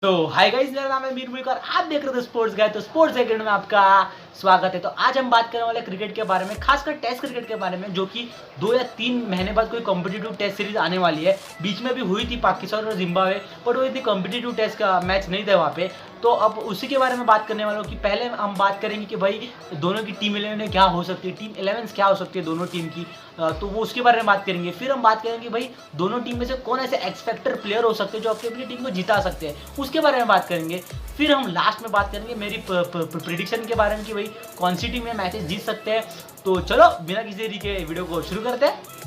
तो hi guys, मेरा नाम है मीर मुल्क और आप देख रहे हो स्पोर्ट्स गाइड। तो स्पोर्ट्स गाइड में आपका स्वागत है। तो आज हम बात करने वाले क्रिकेट के बारे में, खासकर टेस्ट क्रिकेट के बारे में, जो कि 2 या 3 महीने बाद कोई कॉम्पिटिटिव टेस्ट सीरीज आने वाली है। बीच में भी हुई थी पाकिस्तान और जिम्बाब्वे, बट वो इतनी कॉम्पिटिटिव टेस्ट का मैच नहीं था वहाँ पे। तो अब उसी के बारे में बात करने वाला हूँ कि पहले हम बात करेंगे कि भाई दोनों की टीम 11 क्या हो सकती है, टीम 11 क्या हो सकती है दोनों टीम की। तो वो उसके बारे में बात करेंगे। फिर हम बात करेंगे भाई दोनों टीम में से कौन ऐसे एक्सपेक्टर प्लेयर हो सकते हैं जो अपनी अपनी टीम को जिता सकते हैं, उसके बारे में बात करेंगे। फिर हम लास्ट में बात करेंगे मेरी प्रिडिक्शन के बारे में कि भाई कौन सी टीम में मैचेस जीत सकते हैं। तो चलो बिना किसी देरी के वीडियो को शुरू करते हैं।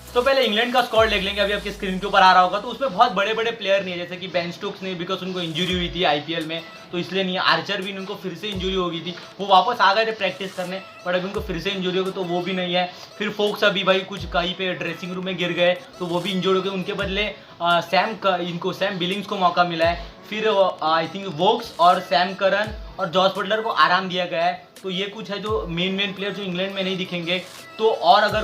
तो पहले इंग्लैंड का स्क्वाड देख लेंगे, अभी आपके स्क्रीन के ऊपर आ रहा होगा। तो उसमें बहुत बड़े बड़े प्लेयर नहीं है, जैसे कि बेन स्टोक्स नहीं, बिकॉज उनको इंजरी हुई थी आईपीएल में, तो इसलिए नहीं है। आर्चर भी उनको फिर से इंजरी हो गई थी, वो वापस आ गए थे प्रैक्टिस करने, बट अभी उनको फिर से इंजरी हो गई, तो वो भी नहीं है। फिर फोक्स अभी भाई कुछ कहीं पे ड्रेसिंग रूम में गिर गए, तो वो भी इंजर्ड हो गए। उनके बदले सैम बिलिंग्स को मौका मिला है। फिर आई थिंक वोक्स और सैम करन और जॉस बटलर को आराम दिया गया है। तो ये कुछ है जो मेन प्लेयर जो इंग्लैंड में नहीं दिखेंगे। तो और अगर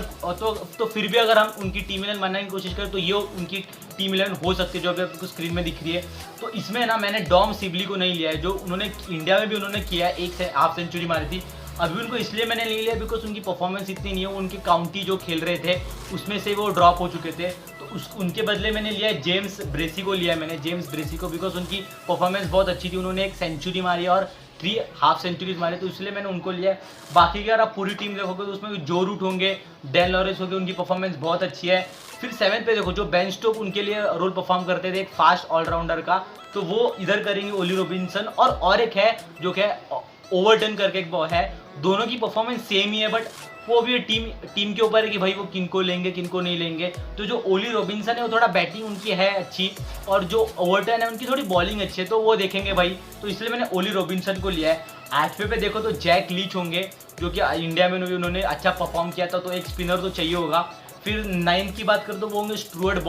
तो फिर भी अगर हम उनकी टीम 11 बनाने की कोशिश करें तो ये उनकी टीम 11 हो सकती है जो अभी आपको स्क्रीन में दिख रही है। तो इसमें ना मैंने डॉम सिबली को नहीं लिया है, जो उन्होंने इंडिया में भी उन्होंने किया है, 1 हाफ सेंचुरी मारी थी। अभी उनको इसलिए मैंने नहीं लिया बिकॉज उनकी परफॉर्मेंस इतनी नहीं है। उनकी काउंटी जो खेल रहे थे उसमें से वो ड्रॉप हो चुके थे, तो उनके बदले मैंने लिया है जेम्स ब्रेसी को लिया है मैंने, जेम्स ब्रेसी को, बिकॉज उनकी परफॉर्मेंस बहुत अच्छी थी। उन्होंने 1 सेंचुरी मारी और 3 हाफ सेंचुरीज मारे, तो इसलिए मैंने उनको लिया है। बाकी की अगर आप पूरी टीम देखोगे तो उसमें जो रूट होंगे, डैन लॉरेंस होंगे, उनकी परफॉर्मेंस बहुत अच्छी है। फिर 7 पे देखो जो बेन स्टोक उनके लिए रोल परफॉर्म करते थे, एक फास्ट ऑलराउंडर का, तो वो इधर करेंगे ओली रॉबिन्सन। और एक है जो क्या ओवरटन करके एक है। दोनों की परफॉर्मेंस सेम ही है, बट वो भी टीम के ऊपर है कि भाई वो किनको लेंगे किनको नहीं लेंगे। तो जो ओली रॉबिन्सन है वो थोड़ा बैटिंग उनकी है अच्छी, और जो ओवरटन है उनकी थोड़ी बॉलिंग अच्छी है, तो वो देखेंगे भाई। तो इसलिए मैंने ओली रॉबिन्सन को लिया है। 8वें पे देखो तो जैक लीच होंगे, जो कि इंडिया में भी उन्होंने अच्छा परफॉर्म किया था, तो एक स्पिनर तो चाहिए होगा। फिर 9 की बात करें तो वो होंगे स्टुअर्ट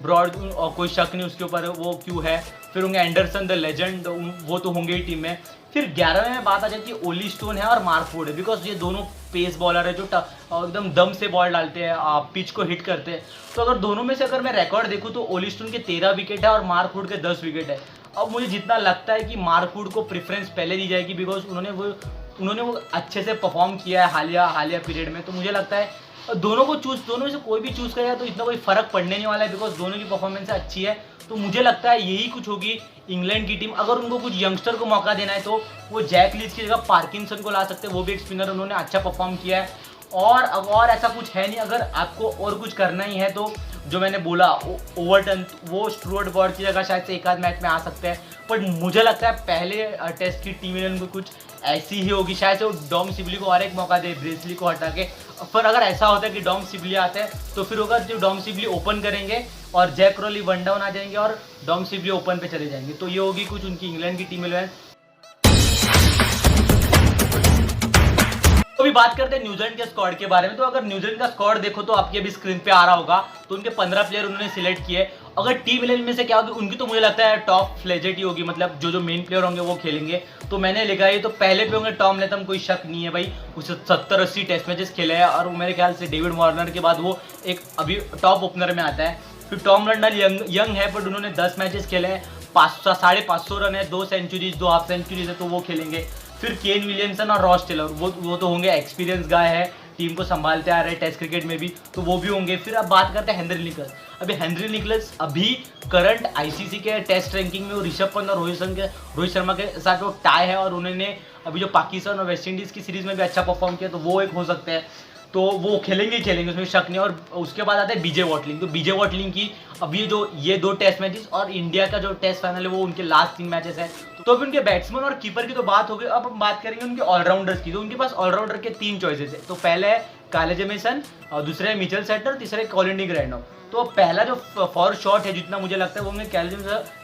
ब्रॉड, कोई शक नहीं उसके ऊपर, वो क्यों है। फिर होंगे एंडरसन द लेजेंड, वो तो होंगे ही टीम में। फिर 11वें में बात आ जाती है ओली स्टोन है और मार्क वुड है, बिकॉज ये दोनों पेस बॉलर है जो एकदम दम से बॉल डालते हैं, पिच को हिट करते हैं। तो अगर दोनों में से अगर मैं रिकॉर्ड देखूँ तो ओली स्टोन के 13 विकेट है और मार्क वुड के 10 विकेट है। अब मुझे जितना लगता है कि मार्क वुड को प्रेफरेंस पहले दी जाएगी, बिकॉज उन्होंने वो अच्छे से परफॉर्म किया है हालिया पीरियड में। तो मुझे लगता है दोनों में से कोई भी चूज़ करेगा तो इतना कोई फर्क पड़ने नहीं वाला है, बिकॉज दोनों की परफॉर्मेंस अच्छी है। तो मुझे लगता है यही कुछ होगी इंग्लैंड की टीम। अगर उनको कुछ यंगस्टर को मौका देना है तो वो जैक लीच की जगह पार्किंसन को ला सकते हैं, वो भी एक स्पिनर, उन्होंने अच्छा परफॉर्म किया है। और ऐसा कुछ है नहीं। अगर आपको और कुछ करना ही है तो जो मैंने बोला ओवरटन, वो स्टुअर्ट ब्रॉड की जगह शायद से एक आध मैच में आ सकते हैं, बट मुझे लगता है पहले टेस्ट की टीम में उनको कुछ ऐसी ही होगी। शायद से वो डॉम सिबली को और एक मौका दे, ब्रेसली को हटा के। पर अगर ऐसा होता है कि डॉम सिबली आते हैं तो फिर होगा जो डॉम सिबली ओपन करेंगे और जैक क्रॉली 1 डाउन आ जाएंगे और डॉम सिबली ओपन पे चले जाएंगे। तो ये होगी कुछ उनकी इंग्लैंड की टीम 11। तो अभी बात करते हैं न्यूजीलैंड के स्क्वाड के बारे में। तो अगर न्यूजीलैंड का स्क्वाड देखो तो आपके अभी स्क्रीन पे आ रहा होगा, तो उनके 15 प्लेयर उन्होंने सिलेक्ट किए। अगर टीम 11 में से क्या होगी उनकी, तो मुझे लगता है टॉप फ्लेजेट ही होगी, मतलब जो मेन प्लेयर होंगे वो खेलेंगे। तो मैंने लिखा है तो पहले पे होंगे टॉम लेथम, कोई शक नहीं है भाई, उसे 70-80 टेस्ट मैचेस खेले हैं, और मेरे ख्याल से डेविड वार्नर के बाद वो एक अभी टॉप ओपनर में आता है। फिर टॉम लंडल यंग है, बट उन्होंने 10 मैचेस खेले हैं, 550 रन है, 2 सेंचुरीज 2 हाफ सेंचुरीज है, तो वो खेलेंगे। फिर केन विलियमसन और रॉस टेलर, वो तो होंगे, एक्सपीरियंस गाय है, टीम को संभालते आ रहे हैं टेस्ट क्रिकेट में भी, तो वो भी होंगे। फिर अब बात करते हैं हेनरी निकल्स। अभी हेनरी निकल्स अभी करंट आईसीसी के टेस्ट रैंकिंग में वो ऋषभ पंत और रोहित शर्मा के साथ वो टाई है, और उन्होंने अभी जो पाकिस्तान और वेस्ट इंडीज़ की सीरीज़ में भी अच्छा परफॉर्म किया, तो वो एक हो सकते हैं। तो वो खेलेंगे उसमें शक नहीं। और उसके बाद आता है बीजे वॉटलिंग। तो बीजे वॉटलिंग की अभी ये 2 टेस्ट मैचेस और इंडिया का जो टेस्ट फाइनल है वो उनके लास्ट 3 मैचेस है। तो अभी उनके बैट्समैन और कीपर की तो बात हो गई। अब हम बात करेंगे उनके ऑलराउंडर्स की। तो उनके पास ऑलराउंडर के 3 चॉइसेस है। तो पहले है काले जेमिसन, और दूसरे है मिचेल सेटर, तीसरे कॉलिन डी ग्रैंडो। तो पहला जो फॉर शॉट है जितना मुझे लगता है वो होंगे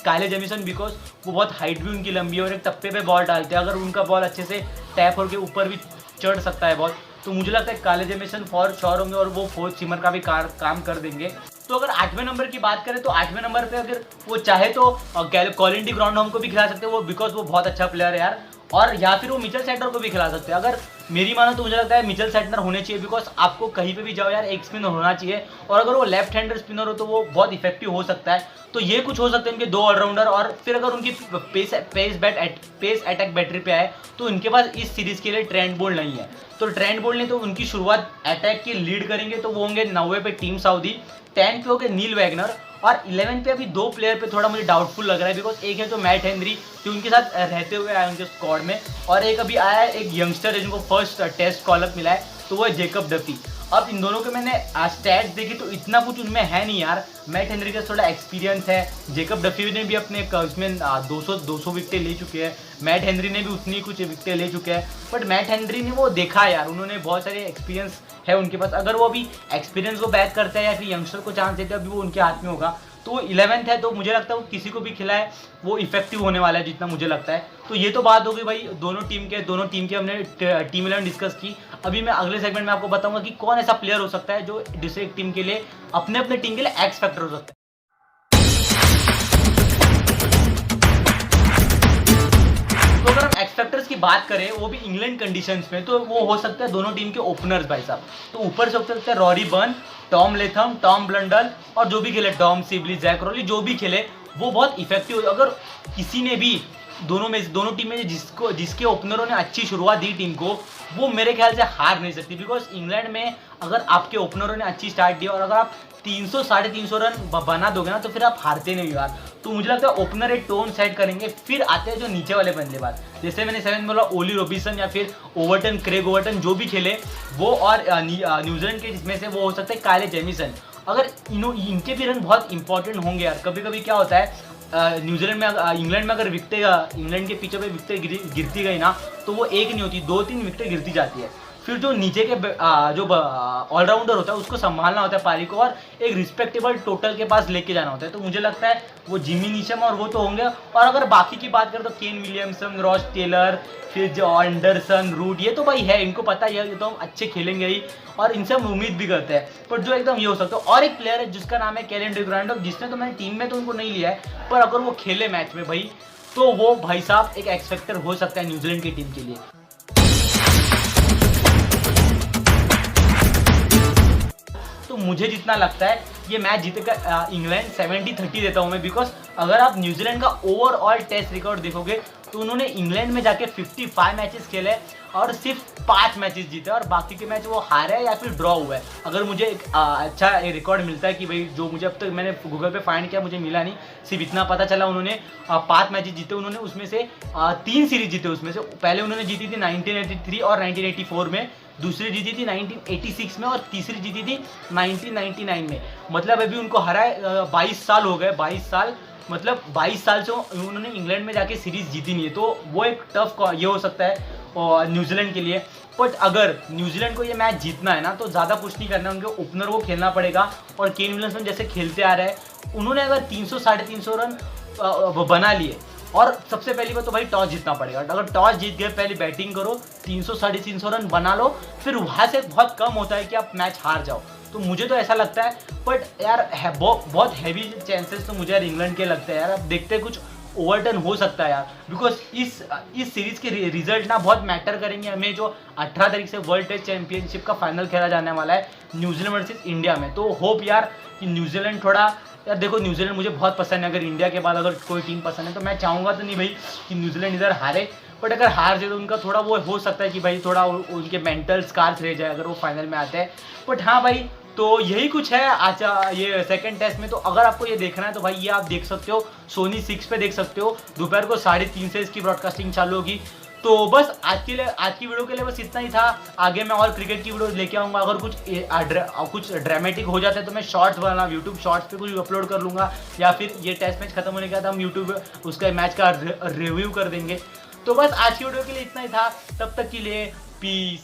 काले जेमिसन, बिकॉज वो बहुत हाइट भी उनकी लंबी है और एक टप्पे पे बॉल डालते हैं। अगर उनका बॉल अच्छे से टैप होकर ऊपर भी चढ़ सकता है बॉल, तो मुझे लगता है काले जेमिसन फॉर श्योर होंगे और वो फोर्थ सीमर का भी काम कर देंगे। तो अगर 8वें नंबर की बात करें तो 8वें नंबर पे अगर वो चाहे तो कॉलिन डी ग्रॉन्डहोम को भी खिला सकते हैं वो, बिकॉज वो बहुत अच्छा प्लेयर है यार, और या फिर वो मिचेल सेंटनर को भी खिला सकते हैं। अगर मेरी मानो तो मुझे लगता है मिचेल सेंटनर होने चाहिए, बिकॉज आपको कहीं पे भी जाओ यार एक स्पिनर होना चाहिए, और अगर वो लेफ्ट हैंडर स्पिनर हो तो वो बहुत इफेक्टिव हो सकता है। तो ये कुछ हो सकते हैं इनके 2 ऑलराउंडर, और फिर अगर उनकी पेस अटैक बैटरी पे आए तो इनके पास इस सीरीज के लिए ट्रेंट बोल्ट नहीं है। तो ट्रेंट बोल्ट ने तो उनकी शुरुआत अटैक की लीड करेंगे, तो वो होंगे 90 पे टीम साउदी, 10 पे हो गए नील वैगनर, और 11 पे अभी 2 प्लेयर पे थोड़ा मुझे डाउटफुल लग रहा है, बिकॉज एक है तो मैट हेनरी जो उनके साथ रहते हुए आए उनके स्क्वाड में, और एक अभी आया है एक यंगस्टर जिनको फर्स्ट टेस्ट कॉल अप मिला है, तो वो है जेकब डफी। अब इन दोनों के मैंने स्टैट्स देखी तो इतना कुछ उनमें है नहीं यार। मैट हेनरी का थोड़ा एक्सपीरियंस है, जेकब डफी ने भी अपने उसमें 200 विकेटें ले चुके हैं, मैट हेनरी ने भी उतनी कुछ विकेटें ले चुके हैं, बट मैट हेनरी ने वो देखा यार, उन्होंने बहुत सारे एक्सपीरियंस है उनके पास। अगर वो अभी एक्सपीरियंस को बैक करते हैं या फिर यंगस्टर को चांस देते हैं, अभी वो उनके हाथ में होगा। तो वो 11th है, तो मुझे लगता है वो किसी को भी खिलाए वो इफेक्टिव होने वाला है जितना मुझे लगता है। तो ये तो बात होगी भाई दोनों टीम के हमने टीम 11 डिस्कस की। अभी मैं अगले सेगमेंट में आपको बताऊंगा कि कौन ऐसा प्लेयर हो सकता है जो दूसरे टीम के लिए अपने टीम के लिए एक्स फैक्टर हो सकता है। तो अगर हम एक्स फैक्टर्स की बात करें वो भी इंग्लैंड कंडीशंस में, तो वो हो सकता है दोनों टीम के ओपनर्स भाई साहब। तो ऊपर से हो सकता है Rory burn, Tom Latham, Tom Blundell, और जो भी खेले टॉम सिबली, जैक रॉली, जो भी खेले वो बहुत इफेक्टिव। अगर किसी ने भी दोनों टीम में जिसके ओपनरों ने अच्छी शुरुआत दी टीम को, वो मेरे ख्याल से हार नहीं सकती, बिकॉज इंग्लैंड में अगर आपके ओपनरों ने अच्छी स्टार्ट दी और अगर आप 300 साढ़े 300 रन बना दोगे ना तो फिर आप हारते नहीं यार। तो मुझे लगता है ओपनर एक टोन सेट करेंगे, फिर आते हैं जो नीचे वाले बल्लेबाज, जैसे मैंने 7 में बोला ओली रॉबिन्सन या फिर ओवर्टन, क्रेग ओवर्टन, जो भी खेले वो, और न्यूजीलैंड के जिसमें से वो हो सकते हैं काइल जेमिसन। अगर इनके भी रन बहुत इंपॉर्टेंट होंगे यार। कभी कभी क्या होता है न्यूजीलैंड में इंग्लैंड में अगर इंग्लैंड के पीछे पे विकेट गिरती गई ना तो वो एक नहीं होती, 2-3 विकेटें गिरती जाती है। फिर जो नीचे के जो ऑलराउंडर होता है उसको संभालना होता है पारी को, और एक रिस्पेक्टेबल टोटल के पास लेके जाना होता है। तो मुझे लगता है वो जिमी नीशम और वो तो होंगे। और अगर बाकी की बात करें तो केन विलियमसन, रॉस टेलर, फिर जो एंडरसन, रूट, ये तो भाई है, इनको पता ही है, ये तो हम अच्छे खेलेंगे ही और इनसे हम उम्मीद भी करते हैं। पर जो एकदम ये हो सकता है, और एक प्लेयर है जिसका नाम है कॉलिन डी ग्रॉन्डहोम, जिसने तो मैंने टीम में तो उनको नहीं लिया है, पर अगर वो खेले मैच में भाई तो वो भाई साहब एक एक्स फैक्टर हो सकता है न्यूजीलैंड की टीम के लिए। तो मुझे जितना लगता है ये मैच जीतेगा इंग्लैंड, 70-30 देता हूं मैं, बिकॉज अगर आप न्यूजीलैंड का ओवरऑल टेस्ट रिकॉर्ड देखोगे तो उन्होंने इंग्लैंड में जाके 55 मैचेस खेले और सिर्फ 5 मैचेस जीते और बाकी के मैच वो हारे या फिर ड्रॉ हुआ है। अगर मुझे एक अच्छा रिकॉर्ड मिलता है कि भाई जो मुझे अब तक मैंने गूगल पे फाइंड किया मुझे मिला नहीं, सिर्फ इतना पता चला उन्होंने 5 मैचेस जीते, उन्होंने उसमें से 3 सीरीज जीते। उसमें से पहले उन्होंने जीती थी 1983 और 1984 में, दूसरी जीती थी 1986 में और तीसरी जीती थी 1999 में। मतलब अभी उनको हराए 22 साल हो गए, 22 साल, मतलब 22 साल से उन्होंने इंग्लैंड में जाके सीरीज जीती नहीं है। तो वो एक टफ ये हो सकता है न्यूजीलैंड के लिए। बट अगर न्यूजीलैंड को ये मैच जीतना है ना तो ज़्यादा कुछ नहीं करना है, उनके ओपनर को खेलना पड़ेगा। और केन विलियमसन जैसे खेलते आ रहे हैं, उन्होंने अगर 300 साढ़े 300 रन बना लिए, और सबसे पहली बात तो भाई टॉस जीतना पड़ेगा। अगर टॉस जीत गए, पहले बैटिंग करो, 300 साढ़े 300 रन बना लो, फिर वहाँ से बहुत कम होता है कि आप मैच हार जाओ। तो मुझे तो ऐसा लगता है, बट यार बहुत हैवी चांसेस तो मुझे यार इंग्लैंड के लगते हैं यार। अब देखते हैं कुछ ओवरटर्न हो सकता है यार, बिकॉज इस सीरीज के रिजल्ट ना बहुत मैटर करेंगे हमें। जो 18 तारीख से वर्ल्ड टेस्ट चैंपियनशिप का फाइनल खेला जाने वाला है न्यूजीलैंड वर्सेस इंडिया में, तो होप यार कि न्यूजीलैंड थोड़ा, यार देखो न्यूजीलैंड मुझे बहुत पसंद है। अगर इंडिया के बाद अगर कोई टीम पसंद है तो मैं चाहूँगा तो नहीं भाई कि न्यूजीलैंड इधर हारे, बट अगर हार जाए तो उनका थोड़ा वो हो सकता है कि भाई थोड़ा उनके मेंटल स्कार्स रह जाए अगर वो फाइनल में आते हैं। बट हाँ भाई, तो यही कुछ है आज ये सेकंड टेस्ट में। तो अगर आपको ये देखना है तो भाई ये आप देख सकते हो, सोनी 6 पे देख सकते हो, दोपहर को 3:30 से इसकी ब्रॉडकास्टिंग चालू होगी। तो बस आज की वीडियो के लिए बस इतना ही था। आगे मैं और क्रिकेट की वीडियो लेके आऊँगा। अगर कुछ ड्रामेटिक हो जाता है तो मैं शॉर्ट्स बना यूट्यूब शॉर्ट्स पे कुछ अपलोड कर लूँगा, या फिर ये टेस्ट मैच खत्म होने के बाद हम यूट्यूब उसका मैच का रिव्यू कर देंगे। तो बस आज की वीडियो के लिए इतना ही था, तब तक के लिए पीस।